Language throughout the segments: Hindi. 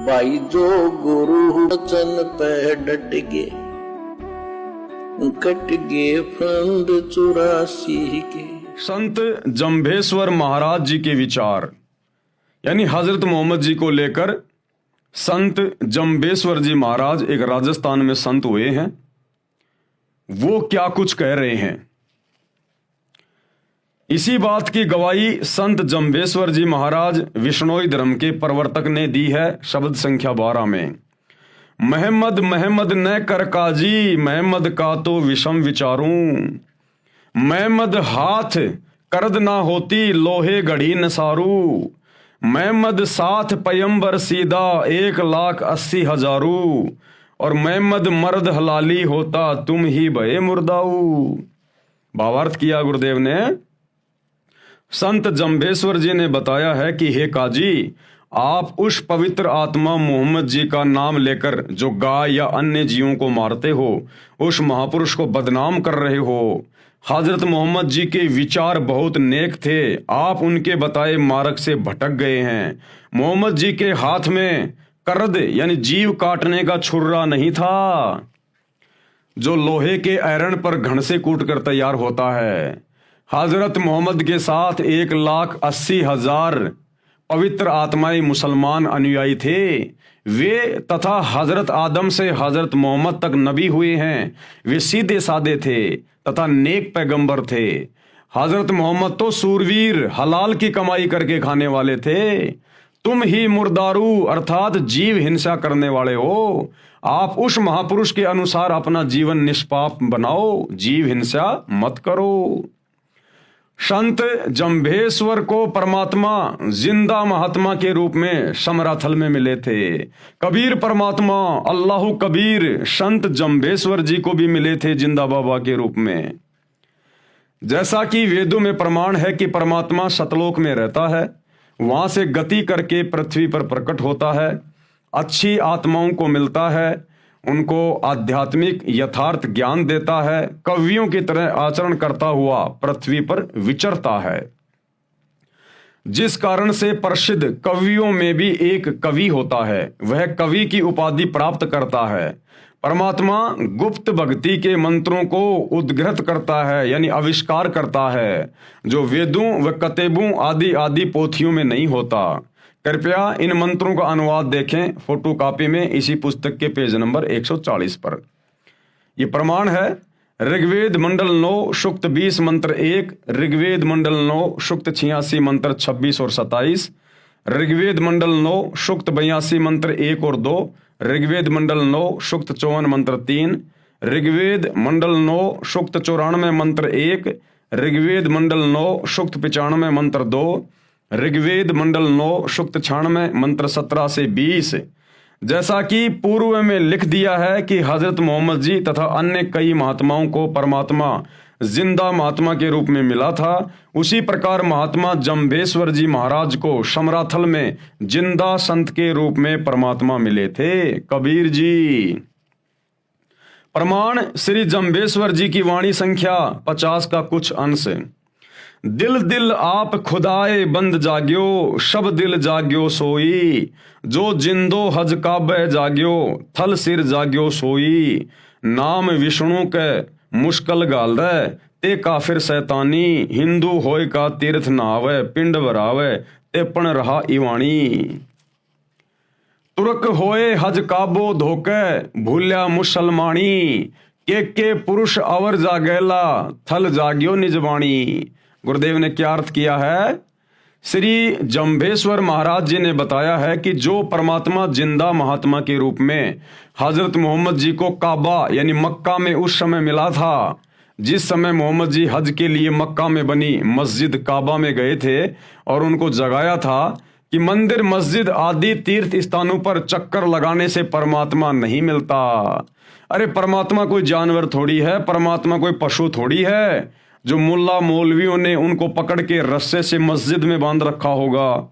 भाई जो गुरु वचन पे डट गए, कट गए फंद 84 के। संत जम्भेश्वर महाराज जी के विचार, यानी हजरत मोहम्मद जी को लेकर संत जम्भेश्वर जी महाराज एक राजस्थान में संत हुए हैं। वो क्या कुछ कह रहे हैं, इसी बात की गवाही संत जम्भेश्वर जी महाराज विष्णोई धर्म के प्रवर्तक ने दी है शब्द संख्या 12 में। महमद महमद न कर काजी, महमद का तो विषम विचारूं। महमद हाथ करद ना होती, लोहे घड़ी नसारू। महमद साथ पयंबर सीधा, 1,80,000। और महमद मर्द हलाली होता, तुम ही भये मुर्दाऊ। भावार्थ किया गुरुदेव ने। संत जम्भेश्वर जी ने बताया है कि हे काजी, आप उस पवित्र आत्मा मोहम्मद जी का नाम लेकर जो गाय या अन्य जीवों को मारते हो, उस महापुरुष को बदनाम कर रहे हो। हजरत मोहम्मद जी के विचार बहुत नेक थे, आप उनके बताए मार्ग से भटक गए हैं। मोहम्मद जी के हाथ में करद यानी जीव काटने का छुर्रा नहीं था, जो लोहे के आयरन पर घण से कूट कर तैयार होता है। हजरत मोहम्मद के साथ 1,80,000 पवित्र आत्माएं मुसलमान अनुयायी थे। वे तथा हजरत आदम से हजरत मोहम्मद तक नबी हुए हैं। वे सीधे साधे थे तथा नेक पैगंबर थे। हजरत मोहम्मद तो सूरवीर हलाल की कमाई करके खाने वाले थे। तुम ही मुर्दारू अर्थात जीव हिंसा करने वाले हो। आप उस महापुरुष के अनुसार अपना जीवन निष्पाप बनाओ, जीव हिंसा मत करो। संत जम्भेश्वर को परमात्मा जिंदा महात्मा के रूप में समराथल में मिले थे। कबीर परमात्मा अल्लाह कबीर संत जम्भेश्वर जी को भी मिले थे जिंदा बाबा के रूप में। जैसा कि वेदों में प्रमाण है कि परमात्मा सतलोक में रहता है, वहां से गति करके पृथ्वी पर प्रकट होता है, अच्छी आत्माओं को मिलता है, उनको आध्यात्मिक यथार्थ ज्ञान देता है, कवियों की तरह आचरण करता हुआ पृथ्वी पर विचरता है। जिस कारण से प्रसिद्ध कवियों में भी एक कवि होता है, वह कवि की उपाधि प्राप्त करता है। परमात्मा गुप्त भक्ति के मंत्रों को उद्घृत करता है, यानी आविष्कार करता है, जो वेदों व कतेबों आदि आदि पोथियों में नहीं होता। कृपया इन मंत्रों का अनुवाद देखें फोटो कॉपी में इसी पुस्तक के पेज नंबर 140 पर। यह प्रमाण है ऋग्वेद मंडल 9 सूक्त 20 मंत्र 1, ऋग्वेद मंडल 9 सूक्त 86 मंत्र 26 और 27, ऋग्वेद मंडल 9 सूक्त 82 मंत्र 1 और 2, ऋग्वेद मंडल 9 सूक्त 54 मंत्र 3, ऋग्वेद मंडल 9 सूक्त 94 मंत्र 1, ऋग्वेद मंडल 9 सूक्त 95 मंत्र 2, ऋग्वेद मंडल 9 सूक्त 96 मंत्र 17 से 20। जैसा कि पूर्व में लिख दिया है कि हजरत मोहम्मद जी तथा अन्य कई महात्माओं को परमात्मा जिंदा महात्मा के रूप में मिला था, उसी प्रकार महात्मा जम्भेश्वर जी महाराज को समराथल में जिंदा संत के रूप में परमात्मा मिले थे। कबीर जी। प्रमाण श्री जम्भेश्वर जी की वाणी संख्या 50 का कुछ अंश। दिल दिल आप खुदाए बंद जाग्यो, सब दिल जाग्यो सोई। जो जिंदो हज काबे जाग्यो, थल सिर जाग्यो सोई। नाम विष्णु के मुश्किल गाल रे, ते काफिर शैतानी। हिंदू होय का तीर्थ नावे, पिंड भरावे ते पण रहा इवाणी। तुर्क होए हज काबो धोके, भूल्या मुसलमानी। के पुरुष अवर जागेला, थल जाग्यो निजवाणी। गुरुदेव ने क्या अर्थ किया है? श्री जम्भेश्वर महाराज जी ने बताया है कि जो परमात्मा जिंदा महात्मा के रूप में हजरत मोहम्मद जी को काबा यानी मक्का में उस समय मिला था, जिस समय मोहम्मद जी हज के लिए मक्का में बनी मस्जिद काबा में गए थे और उनको जगाया था कि मंदिर मस्जिद आदि तीर्थ स्थानों पर चक्कर लगाने से परमात्मा नहीं मिलता। अरे परमात्मा कोई जानवर थोड़ी है, परमात्मा कोई पशु थोड़ी है जो मुल्ला मौलवियों ने उनको पकड़ के रस्से से मस्जिद में बांध रखा होगा,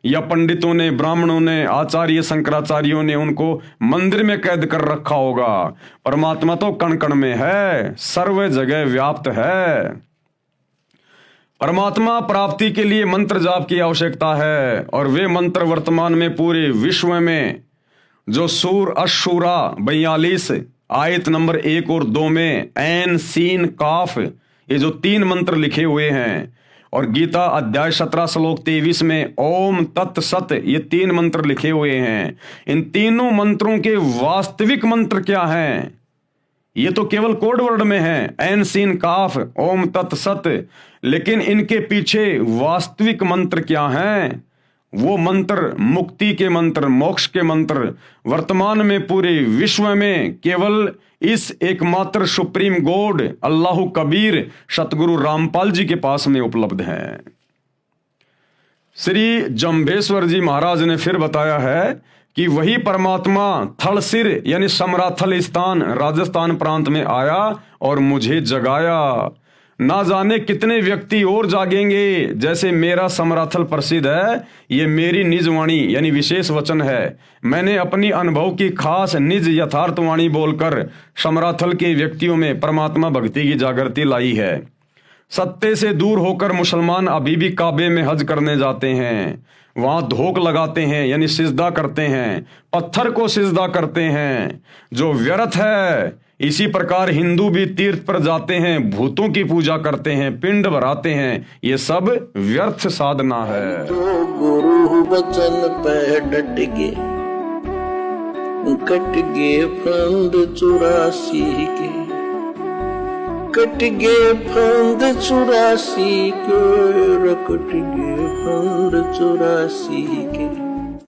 या पंडितों ने, ब्राह्मणों ने, आचार्य शंकराचार्यों ने उनको मंदिर में कैद कर रखा होगा। परमात्मा तो कण कण में है, सर्व जगह व्याप्त है। परमात्मा प्राप्ति के लिए मंत्र जाप की आवश्यकता है, और वे मंत्र वर्तमान में पूरे विश्व में जो सूर अशूरा 42 आयत नंबर 1 और 2 में ऐन सीन काफ, ये जो 3 मंत्र लिखे हुए हैं, और गीता अध्याय 17 श्लोक 23 में ओम तत् सत, ये 3 मंत्र लिखे हुए हैं। इन तीनों मंत्रों के वास्तविक मंत्र क्या हैं? ये तो केवल कोड वर्ड में है, ऐन सीन काफ ओम तत् सत, लेकिन इनके पीछे वास्तविक मंत्र क्या हैं? वो मंत्र मुक्ति के मंत्र, मोक्ष के मंत्र वर्तमान में पूरे विश्व में केवल इस एकमात्र सुप्रीम गॉड अल्लाह कबीर सतगुरु रामपाल जी के पास में उपलब्ध है। श्री जम्भेश्वर जी महाराज ने फिर बताया है कि वही परमात्मा थलसिर यानी समराथल स्थान राजस्थान प्रांत में आया और मुझे जगाया। ना जाने कितने व्यक्ति और जागेंगे। जैसे मेरा समराथल प्रसिद्ध है, ये मेरी निज वाणी यानी विशेष वचन है। मैंने अपनी अनुभव की खास निज यथार्थवाणी बोलकर समराथल के व्यक्तियों में परमात्मा भक्ति की जागृति लाई है। सत्य से दूर होकर मुसलमान अभी भी काबे में हज करने जाते हैं, वहां धोख लगाते हैं यानी सिजदा करते हैं, पत्थर को सिजदा करते हैं जो व्यर्थ है। इसी प्रकार हिंदू भी तीर्थ पर जाते हैं, भूतों की पूजा करते हैं, पिंड भराते हैं, ये सब व्यर्थ साधना है। जो गुरु वचन पे डट गे, कट गे फंद 84 के, कट गे फंद 84 के, कट गे फंद 84 के।